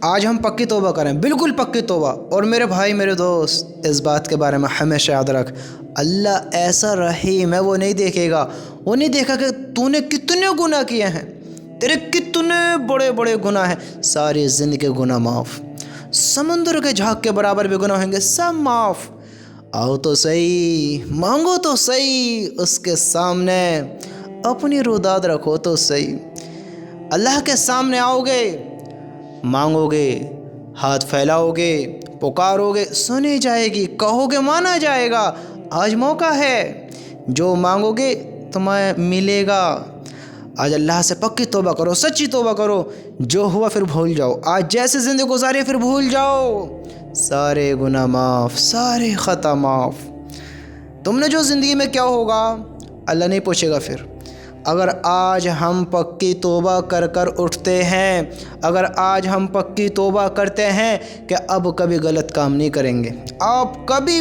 آج ہم پکی توبہ کریں، بالکل پکی توبہ۔ اور میرے بھائی میرے دوست، اس بات کے بارے میں ہمیشہ یاد رکھ، اللہ ایسا رحیم ہے، وہ نہیں دیکھے گا، وہ نہیں دیکھا کہ تو نے کتنے گناہ کیے ہیں، تیرے کتنے بڑے بڑے گناہ ہیں، ساری زندگی کے گناہ معاف، سمندر کے جھاگ کے برابر بھی گناہ ہوں گے، سب معاف۔ آؤ تو صحیح، مانگو تو صحیح، اس کے سامنے اپنی روداد رکھو تو صحیح۔ اللہ کے سامنے آؤ گے، مانگو گے، ہاتھ پھیلاؤ گے، پکارو گے، سنی جائے گی، کہو گے مانا جائے گا۔ آج موقع ہے، جو مانگو گے تمہیں ملے گا۔ آج اللہ سے پکی توبہ کرو، سچی توبہ کرو، جو ہوا پھر بھول جاؤ، آج جیسے زندگی گزاری پھر بھول جاؤ، سارے گناہ معاف، سارے خطا معاف۔ تم نے جو زندگی میں کیا ہوگا اللہ نہیں پوچھے گا پھر۔ اگر آج ہم پکی توبہ کر کر اٹھتے ہیں، اگر آج ہم پکی توبہ کرتے ہیں کہ اب کبھی غلط کام نہیں کریں گے، آپ کبھی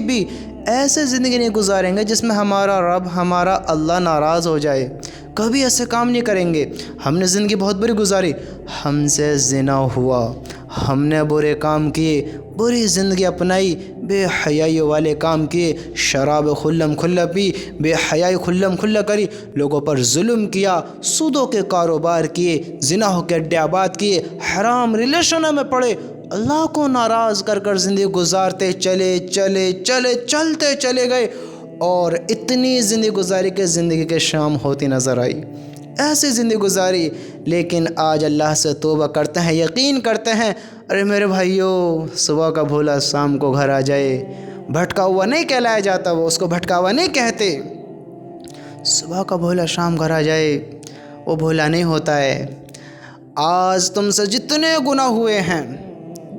بھی ایسے زندگی نہیں گزاریں گے جس میں ہمارا رب، ہمارا اللہ ناراض ہو جائے، کبھی ایسے کام نہیں کریں گے۔ ہم نے زندگی بہت بری گزاری، ہم سے زنا ہوا، ہم نے برے کام کیے، بری زندگی اپنائی، بے حیائی والے کام کیے، شراب کھلم کھلا پی، بے حیائی کھلم کھلا کری، لوگوں پر ظلم کیا، سودوں کے کاروبار کیے، زناہوں کے اڈے آباد کیے، حرام ریلیشنوں میں پڑے، اللہ کو ناراض کر کر زندگی گزارتے چلتے چلے گئے، اور اتنی زندگی گزاری کہ زندگی کے شام ہوتی نظر آئی، ایسی زندگی گزاری۔ لیکن آج اللہ سے توبہ کرتے ہیں، یقین کرتے ہیں، ارے میرے بھائیو، صبح کا بھولا شام کو گھر آ جائے، بھٹکا ہوا نہیں کہلایا جاتا، وہ اس کو بھٹکا ہوا نہیں کہتے۔ صبح کا بھولا شام گھر آ جائے، وہ بھولا نہیں ہوتا ہے۔ آج تم سے جتنے گناہ ہوئے ہیں،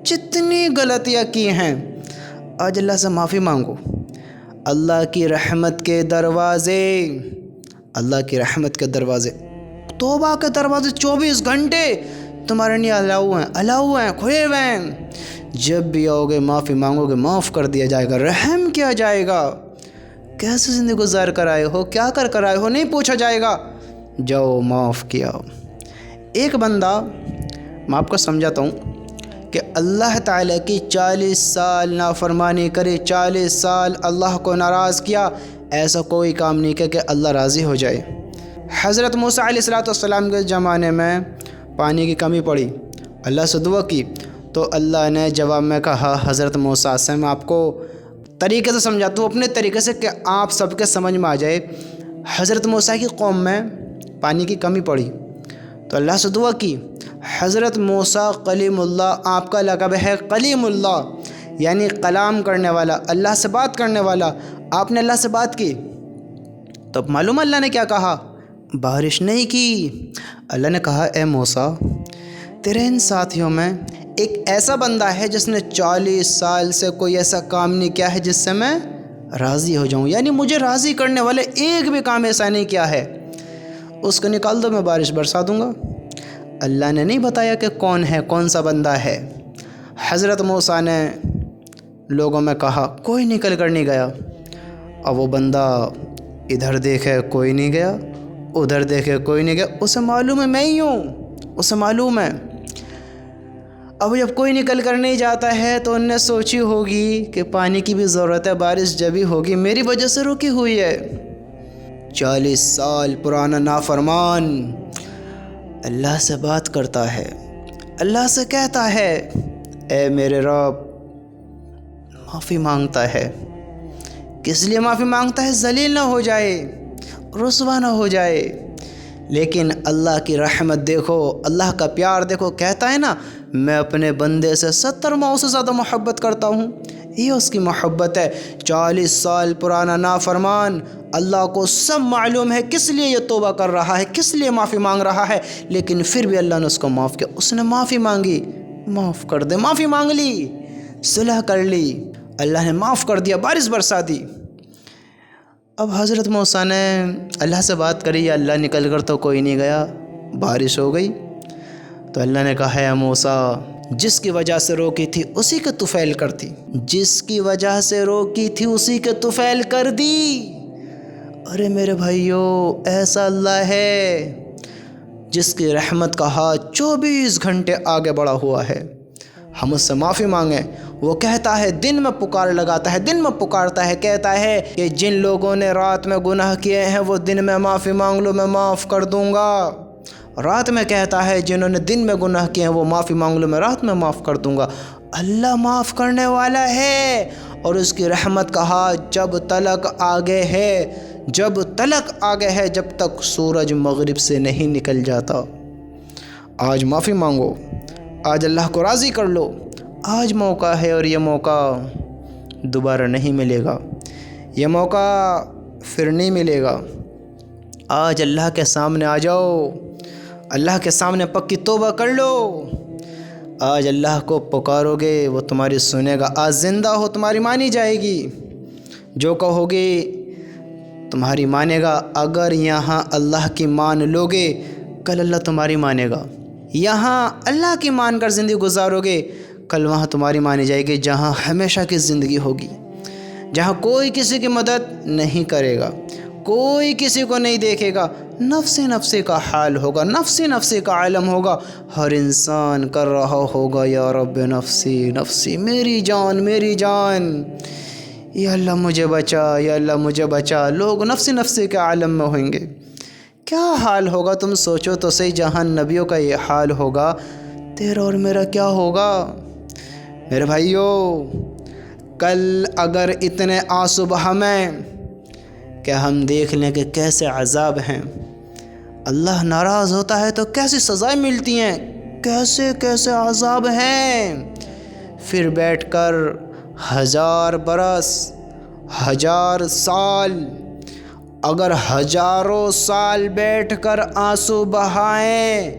جتنی غلطیاں کی ہیں، آج اللہ سے معافی مانگو۔ اللہ کی رحمت کے دروازے، اللہ کی رحمت کے دروازے، توبہ کے دروازے 24 گھنٹے تمہارے لیے الاؤ ہیں، کھلے ہوئے ہیں۔ جب بھی آؤ گے معافی مانگو گے، معاف کر دیا جائے گا، رحم کیا جائے گا۔ کیسے زندگی گزار کر آئے ہو، کیا کر آئے ہو، نہیں پوچھا جائے گا، جاؤ معاف کیا۔ ایک بندہ، میں آپ کو سمجھاتا ہوں کہ اللہ تعالیٰ کی 40 سال نافرمانی کری، 40 سال اللہ کو ناراض کیا، ایسا کوئی کام نہیں کیا کہ اللہ راضی ہو جائے۔ حضرت موسیٰ علیہ السلام کے زمانے میں پانی کی کمی پڑی، اللہ سے دعا کی، تو اللہ نے جواب میں کہا، حضرت موسیٰ سے میں آپ کو طریقے سے سمجھاتا ہوں، اپنے طریقے سے، کہ آپ سب کے سمجھ میں آ جائے۔ حضرت موسیٰ کی قوم میں پانی کی کمی پڑی تو اللہ سے دعا کی۔ حضرت موسیٰ کلیم اللہ، آپ کا لقب ہے کلیم اللہ، یعنی کلام کرنے والا، اللہ سے بات کرنے والا۔ آپ نے اللہ سے بات کی تو معلوم اللہ نے کیا کہا؟ بارش نہیں کی۔ اللہ نے کہا، اے موسیٰ، تیرے ان ساتھیوں میں ایک ایسا بندہ ہے جس نے 40 سال سے کوئی ایسا کام نہیں کیا ہے جس سے میں راضی ہو جاؤں، یعنی مجھے راضی کرنے والے ایک بھی کام ایسا نہیں کیا ہے، اس کو نکال دو، میں بارش برسا دوں گا۔ اللہ نے نہیں بتایا کہ کون ہے، کون سا بندہ ہے۔ حضرت موسیٰ نے لوگوں میں کہا، کوئی نکل کر نہیں گیا۔ اب وہ بندہ ادھر دیکھے کوئی نہیں گیا، ادھر دیکھے کوئی نہیں گیا، اسے معلوم ہے میں ہی ہوں، اسے معلوم ہے۔ اب جب کوئی نکل کر نہیں جاتا ہے تو انہیں سوچی ہوگی کہ پانی کی بھی ضرورت ہے، بارش جب ہی ہوگی، میری وجہ سے رکی ہوئی ہے۔ 40 سال پرانا نافرمان اللہ سے بات کرتا ہے، اللہ سے کہتا ہے، اے میرے رب، معافی مانگتا ہے۔ کس لیے معافی مانگتا ہے؟ ذلیل نہ ہو جائے، رسوا نہ ہو جائے۔ لیکن اللہ کی رحمت دیکھو، اللہ کا پیار دیکھو، کہتا ہے نا، میں اپنے بندے سے 70 ماؤں سے زیادہ محبت کرتا ہوں۔ یہ اس کی محبت ہے۔ 40 سال پرانا نافرمان، اللہ کو سب معلوم ہے کس لیے یہ توبہ کر رہا ہے، کس لیے معافی مانگ رہا ہے، لیکن پھر بھی اللہ نے اس کو معاف کیا۔ اس نے معافی مانگی، معاف کر دے، معافی مانگ لی، صلح کر لی، اللہ نے معاف کر دیا، بارش برسا دی۔ اب حضرت موسیٰ نے اللہ سے بات کری، یا اللہ نکل کر تو کوئی نہیں گیا، بارش ہو گئی۔ تو اللہ نے کہا، اے موسیٰ، جس کی وجہ سے روکی تھی اسی کے طفیل کرتی، جس کی وجہ سے روکی تھی اسی کے طفیل کر دی۔ ارے میرے بھائیو، ایسا اللہ ہے، جس کی رحمت کا ہاتھ 24 گھنٹے آگے بڑھا ہوا ہے۔ ہم اس سے معافی مانگیں۔ وہ کہتا ہے، دن میں پکار لگاتا ہے، دن میں پکارتا ہے، کہتا ہے کہ جن لوگوں نے رات میں گناہ کیے ہیں وہ دن میں معافی مانگ لو، میں معاف کر دوں گا۔ رات میں کہتا ہے جنہوں نے دن میں گناہ کیے ہیں وہ معافی مانگ لو، میں رات میں معاف کر دوں گا۔ اللہ معاف کرنے والا ہے، اور اس کی رحمت کا ہاتھ جب تلک آگے ہے، جب تلک آگے ہے، جب تک سورج مغرب سے نہیں نکل جاتا۔ آج معافی مانگو، آج اللہ کو راضی کر لو۔ آج موقع ہے اور یہ موقع دوبارہ نہیں ملے گا، یہ موقع پھر نہیں ملے گا۔ آج اللہ کے سامنے آ جاؤ، اللہ کے سامنے پکی توبہ کر لو۔ آج اللہ کو پکارو گے وہ تمہاری سنے گا۔ آج زندہ ہو تمہاری مانی جائے گی، جو کہو گے تمہاری مانے گا۔ اگر یہاں اللہ کی مان لوگے کل اللہ تمہاری مانے گا۔ یہاں اللہ کی مان کر زندگی گزارو گے کل وہاں تمہاری مانی جائے گی، جہاں ہمیشہ کی زندگی ہوگی، جہاں کوئی کسی کی مدد نہیں کرے گا، کوئی کسی کو نہیں دیکھے گا۔ نفسی نفسی کا حال ہوگا، نفسی نفسی کا عالم ہوگا۔ ہر انسان کر رہا ہوگا یا رب نفسی نفسی، میری جان میری جان، یا اللہ مجھے بچا، یا اللہ مجھے بچا۔ لوگ نفسی نفسی کے عالم میں ہوئیں گے۔ کیا حال ہوگا تم سوچو تو صحیح، جہاں نبیوں کا یہ حال ہوگا تیرا اور میرا کیا ہوگا؟ میرے بھائیوں، کل اگر اتنے آنسو بہائیں کہ ہم دیکھ لیں کہ کیسے عذاب ہیں، اللہ ناراض ہوتا ہے تو کیسی سزائیں ملتی ہیں، کیسے کیسے عذاب ہیں، پھر بیٹھ کر 1000 برس 1000 سال، اگر ہزاروں سال بیٹھ کر آنسو بہائیں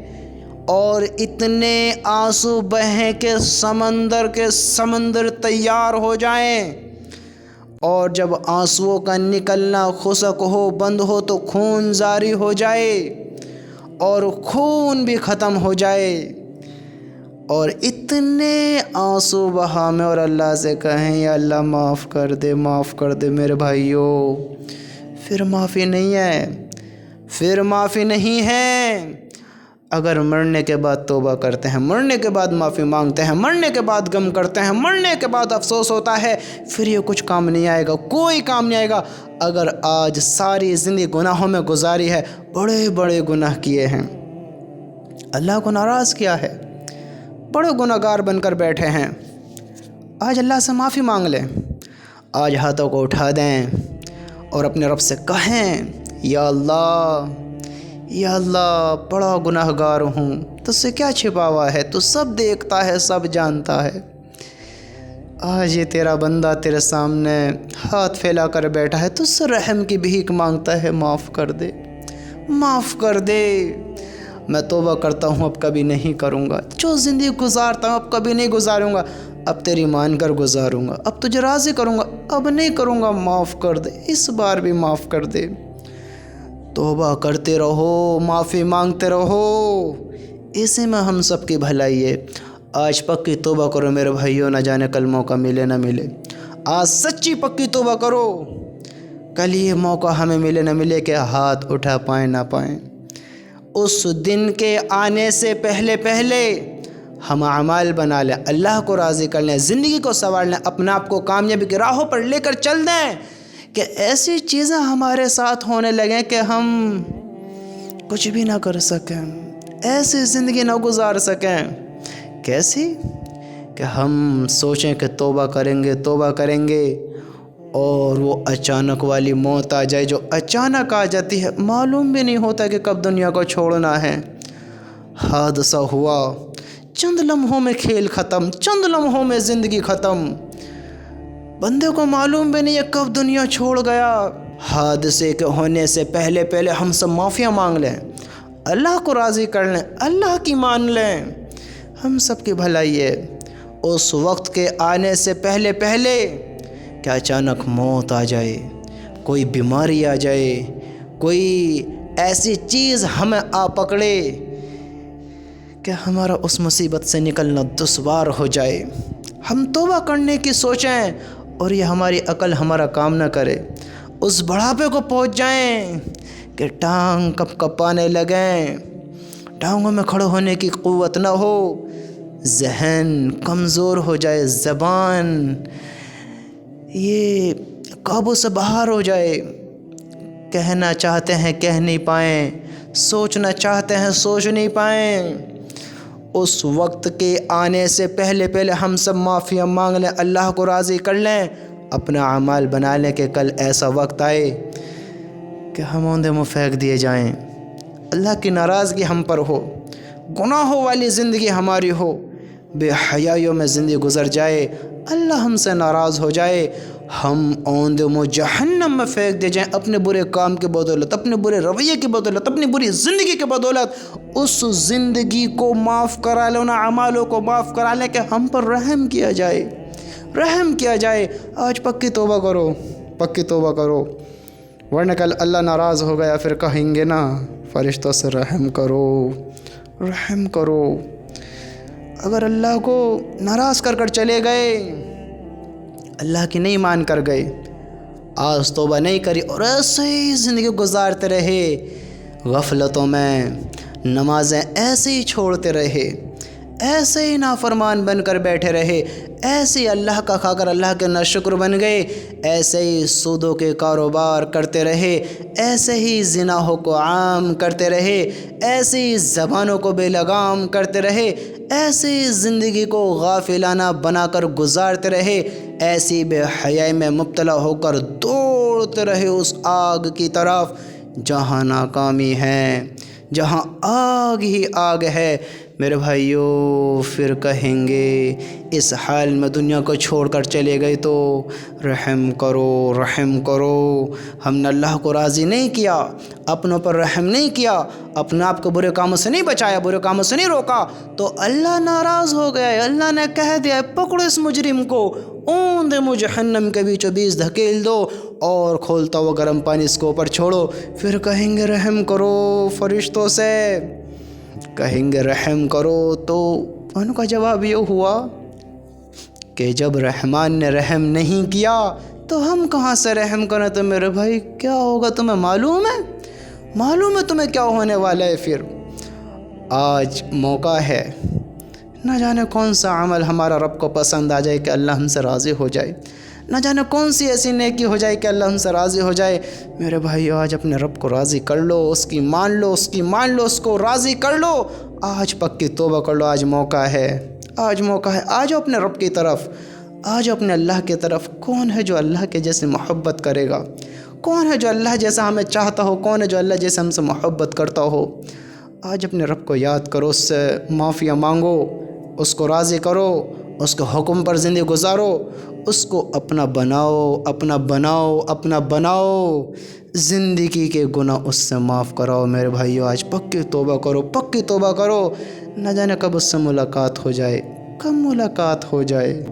اور اتنے آنسو بہیں کہ سمندر کے سمندر تیار ہو جائیں، اور جب آنسوؤں کا نکلنا خشک ہو بند ہو تو خون جاری ہو جائے اور خون بھی ختم ہو جائے، اور اتنے آنسو بہا میں اور اللہ سے کہیں یا اللہ معاف کر دے معاف کر دے، میرے بھائیوں پھر معافی نہیں ہے، پھر معافی نہیں ہے۔ اگر مرنے کے بعد توبہ کرتے ہیں، مرنے کے بعد معافی مانگتے ہیں، مرنے کے بعد غم کرتے ہیں، مرنے کے بعد افسوس ہوتا ہے، پھر یہ کچھ کام نہیں آئے گا، کوئی کام نہیں آئے گا۔ اگر آج ساری زندگی گناہوں میں گزاری ہے، بڑے بڑے گناہ کیے ہیں، اللہ کو ناراض کیا ہے، بڑے گناہ گار بن کر بیٹھے ہیں، آج اللہ سے معافی مانگ لیں۔ آج ہاتھوں کو اٹھا دیں اور اپنے رب سے کہیں یا اللہ، یا اللہ بڑا گناہ گار ہوں، تجھ سے کیا چھپا ہوا ہے، تو سب دیکھتا ہے سب جانتا ہے۔ آج یہ تیرا بندہ تیرے سامنے ہاتھ پھیلا کر بیٹھا ہے، تجھ سے رحم کی بھیک مانگتا ہے، معاف کر دے معاف کر دے۔ میں توبہ کرتا ہوں، اب کبھی نہیں کروں گا، جو زندگی گزارتا ہوں اب کبھی نہیں گزاروں گا، اب تیری مان کر گزاروں گا، اب تجھے راضی کروں گا، اب نہیں کروں گا، معاف کر دے، اس بار بھی معاف کر دے۔ توبہ کرتے رہو، معافی مانگتے رہو، اسی میں ہم سب کی بھلائی ہے۔ آج پکی توبہ کرو میرے بھائیوں، نہ جانے کل موقع ملے نہ ملے۔ آج سچی پکی توبہ کرو، کل یہ موقع ہمیں ملے نہ ملے کہ ہاتھ اٹھا پائیں نہ پائیں۔ اس دن کے آنے سے پہلے پہلے ہم اعمال بنا لیں، اللہ کو راضی کر لیں، زندگی کو سنوار لیں، اپنے آپ کو کامیابی کی راہوں پر لے کر چل دیں کہ ایسی چیزیں ہمارے ساتھ ہونے لگیں کہ ہم کچھ بھی نہ کر سکیں، ایسی زندگی نہ گزار سکیں۔ کیسی؟ کہ ہم سوچیں کہ توبہ کریں گے توبہ کریں گے، اور وہ اچانک والی موت آ جائے جو اچانک آ جاتی ہے، معلوم بھی نہیں ہوتا کہ کب دنیا کو چھوڑنا ہے۔ حادثہ ہوا، چند لمحوں میں کھیل ختم، چند لمحوں میں زندگی ختم، بندے کو معلوم بھی نہیں ہے کب دنیا چھوڑ گیا۔ حادثے کے ہونے سے پہلے پہلے ہم سب معافیاں مانگ لیں، اللہ کو راضی کر لیں، اللہ کی مان لیں، ہم سب کی بھلائی ہے۔ اس وقت کے آنے سے پہلے پہلے کہ اچانک موت آ جائے، کوئی بیماری آ جائے، کوئی ایسی چیز ہمیں آ پکڑے کہ ہمارا اس مصیبت سے نکلنا دشوار ہو جائے، ہم توبہ کرنے کی سوچیں اور یہ ہماری عقل ہمارا کام نہ کرے، اس بڑھاپے کو پہنچ جائیں کہ ٹانگ کپ کپانے لگیں، ٹانگوں میں کھڑے ہونے کی قوت نہ ہو، ذہن کمزور ہو جائے، زبان یہ قابو سے باہر ہو جائے، کہنا چاہتے ہیں کہہ نہیں پائیں، سوچنا چاہتے ہیں سوچ نہیں پائیں۔ اس وقت کے آنے سے پہلے ہم سب معافی مانگ لیں، اللہ کو راضی کر لیں، اپنا اعمال بنا لیں کہ کل ایسا وقت آئے کہ ہم اوندے منہ پھینک دیے جائیں، اللہ کی ناراضگی ہم پر ہو، گناہوں والی زندگی ہماری ہو، بے حیائیوں میں زندگی گزر جائے، اللہ ہم سے ناراض ہو جائے، ہم اوندے منہ جہنم میں پھینک دے جائیں اپنے برے کام کی بدولت، اپنے برے رویے کی بدولت، اپنی بری زندگی کی بدولت۔ اس زندگی کو معاف کرا لیں، ان اعمالوں کو معاف کرا لیں کہ ہم پر رحم کیا جائے، رحم کیا جائے۔ آج پکی توبہ کرو، پکی توبہ کرو، ورنہ کل اللہ ناراض ہو گیا، پھر کہیں گے نا فرشتوں سے رحم کرو، رحم کرو۔ اگر اللہ کو ناراض کر کر چلے گئے، اللہ کی نہیں مان کر گئے، آج توبہ نہیں کری اور ایسے ہی زندگی گزارتے رہے، غفلتوں میں نمازیں ایسے ہی چھوڑتے رہے، ایسے ہی نافرمان بن کر بیٹھے رہے، ایسے ہی اللہ کا کھا کر اللہ کے ناشکر بن گئے، ایسے ہی سودوں کے کاروبار کرتے رہے، ایسے ہی زناحوں کو عام کرتے رہے، ایسے ہی زبانوں کو بے لگام کرتے رہے، ایسے ہی زندگی کو غافلانہ بنا کر گزارتے رہے، ایسی بے حیائی میں مبتلا ہو کر دوڑتے رہے اس آگ کی طرف جہاں ناکامی ہے، جہاں آگ ہی آگ ہے۔ میرے بھائیوں، پھر کہیں گے اس حال میں دنیا کو چھوڑ کر چلے گئے تو رحم کرو، رحم کرو۔ ہم نے اللہ کو راضی نہیں کیا، اپنوں پر رحم نہیں کیا، اپنے آپ کو برے کاموں سے نہیں بچایا، برے کاموں سے نہیں روکا، تو اللہ ناراض ہو گیا ہے۔ اللہ نے کہہ دیا پکڑو اس مجرم کو، اوندے منہ جہنم کے بیچوں بیچ دھکیل دو اور کھولتا ہوا گرم پانی اس کو اوپر چھوڑو۔ پھر کہیں گے رحم کرو فرشتوں سے، کہیں گے رحم کرو، تو ان کا جواب یہ ہوا کہ جب رحمان نے رحم نہیں کیا تو ہم کہاں سے رحم کریں؟ تو میرے بھائی کیا ہوگا تمہیں معلوم ہے؟ معلوم ہے تمہیں کیا ہونے والا ہے؟ پھر آج موقع ہے، نہ جانے کون سا عمل ہمارا رب کو پسند آ جائے کہ اللہ ہم سے راضی ہو جائے، نہ جانے کون سی ایسی نیکی ہو جائے کہ اللہ ہم سے راضی ہو جائے۔ میرے بھائی آج اپنے رب کو راضی کر لو، اس کی مان لو، اس کی مان لو، اس کو راضی کر لو، آج پکی توبہ کر لو، آج موقع ہے، آج موقع ہے، آج اپنے رب کی طرف، آج اپنے اللہ کی طرف۔ کون ہے جو اللہ کے جیسے محبت کرے گا؟ کون ہے جو اللہ جیسا ہمیں چاہتا ہو؟ کون ہے جو اللہ جیسے ہم سے محبت کرتا ہو؟ آج اپنے رب کو یاد کرو، اس سے معافیاں مانگو، اس کو راضی کرو، اس کے حکم پر زندگی گزارو، اس کو اپنا بناؤ، اپنا بناؤ، اپنا بناؤ، زندگی کے گناہ اس سے معاف کراؤ۔ میرے بھائیو آج پکی توبہ کرو، پکی توبہ کرو، نہ جانے کب اس سے ملاقات ہو جائے، کب ملاقات ہو جائے۔